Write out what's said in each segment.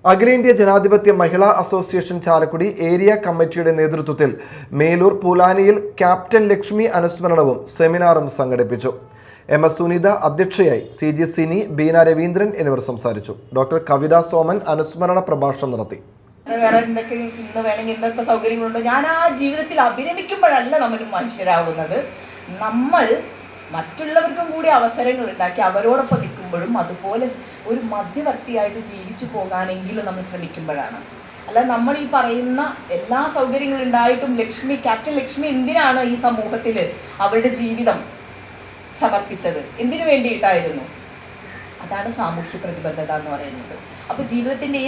അഖിലേന്ത്യാ ജനാധിപത്യ മഹിളാ association Chalakudy area കമ്മിറ്റിയുടെ നേതൃത്വത്തിൽ മേലൂർ പൂലാനിയിൽ ക്യാപ്റ്റൻ ലക്ഷ്മി അനുസ്മരണവും സെമിനാറും സംഘടിപ്പിച്ചു. MS സുനിത അധ്യക്ഷയായി, CG സിനി, ബീന രവീന്ദ്രൻ എന്നിവർ സംസാരിച്ചു. ഡോക്ടർ കവിത സോമൻ അനുസ്മരണ പ്രഭാഷണം നടത്തി. വേറെ എന്തൊക്കെ ഇന്ന് വേണമെങ്കിൽ എന്തൊക്കെ സൗകര്യങ്ങളുണ്ടോ, ഞാൻ ആ ജീവിതത്തിൽ അഭിരമിക്കുമ്പോഴല്ല നമ്മൾ മനുഷ്യരാകുന്നത്. നമ്മൾ മറ്റുള്ളവർക്കും കൂടി അവസരങ്ങൾ ഉണ്ടാക്കി അവരോടൊപ്പം നിൽക്കുമ്പോഴും അതുപോലെ ഒരു മധ്യവർത്തിയായിട്ട് ജീവിച്ചു പോകാനെങ്കിലും നമ്മൾ ശ്രമിക്കുമ്പോഴാണ്. അല്ല, നമ്മൾ ഈ പറയുന്ന എല്ലാ സൗകര്യങ്ങളും ഉണ്ടായിട്ടും ക്യാപ്റ്റൻ ലക്ഷ്മി എന്തിനാണ് ഈ സമൂഹത്തിൽ അവരുടെ ജീവിതം സമർപ്പിച്ചത്? എന്തിനു വേണ്ടിയിട്ടായിരുന്നു? അതാണ് സാമൂഹ്യ പ്രതിബദ്ധത എന്ന് പറയുന്നത്. അപ്പോൾ ജീവിതത്തിൻ്റെ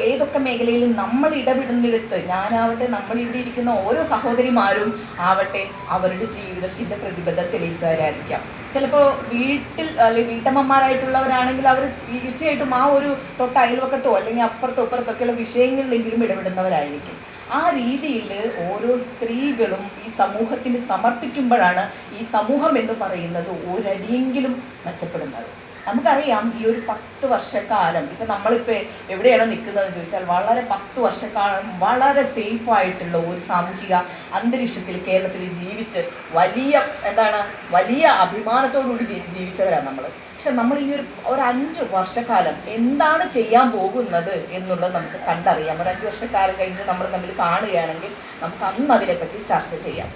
ഏതൊക്കെ മേഖലയിലും നമ്മൾ ഇടപെടുന്നിടത്ത്, ഞാനാവട്ടെ, നമ്മളിവിടെ ഇരിക്കുന്ന ഓരോ സഹോദരിമാരും ആവട്ടെ, അവരുടെ ജീവിതത്തിൻ്റെ പ്രതിബദ്ധത തെളിയിച്ചവരായിരിക്കാം. ചിലപ്പോൾ വീട്ടിൽ അല്ലെങ്കിൽ വീട്ടമ്മമാരായിട്ടുള്ളവരാണെങ്കിൽ അവർ തീർച്ചയായിട്ടും ആ ഒരു തൊട്ട് അയൽവക്കത്തോ അല്ലെങ്കിൽ അപ്പുറത്തോ ഇപ്പുറത്തൊക്കെയുള്ള വിഷയങ്ങളിലെങ്കിലും ഇടപെടുന്നവരായിരിക്കും. ആ രീതിയിൽ ഓരോ സ്ത്രീകളും ഈ സമൂഹത്തിന് സമർപ്പിക്കുമ്പോഴാണ് ഈ സമൂഹം എന്ന് പറയുന്നത് ഒരടിയെങ്കിലും മെച്ചപ്പെടുന്നത്. നമുക്കറിയാം, ഈ ഒരു 10 വർഷക്കാലം ഇപ്പം നമ്മളിപ്പോൾ എവിടെയാണ് നിൽക്കുന്നതെന്ന് ചോദിച്ചാൽ വളരെ 10 വർഷക്കാലം വളരെ സേഫായിട്ടുള്ള ഒരു സാമൂഹിക അന്തരീക്ഷത്തിൽ കേരളത്തിൽ ജീവിച്ച് വലിയ അഭിമാനത്തോടുകൂടി ജീവിച്ചവരാണ് നമ്മൾ. പക്ഷെ നമ്മൾ ഈ ഒരു 5 വർഷക്കാലം എന്താണ് ചെയ്യാൻ പോകുന്നത് എന്നുള്ളത് നമുക്ക് കണ്ടറിയാം. ഒരു 5 വർഷക്കാലം കഴിഞ്ഞ് നമ്മൾ തമ്മിൽ കാണുകയാണെങ്കിൽ നമുക്ക് അന്ന് അതിനെപ്പറ്റി ചർച്ച ചെയ്യാം.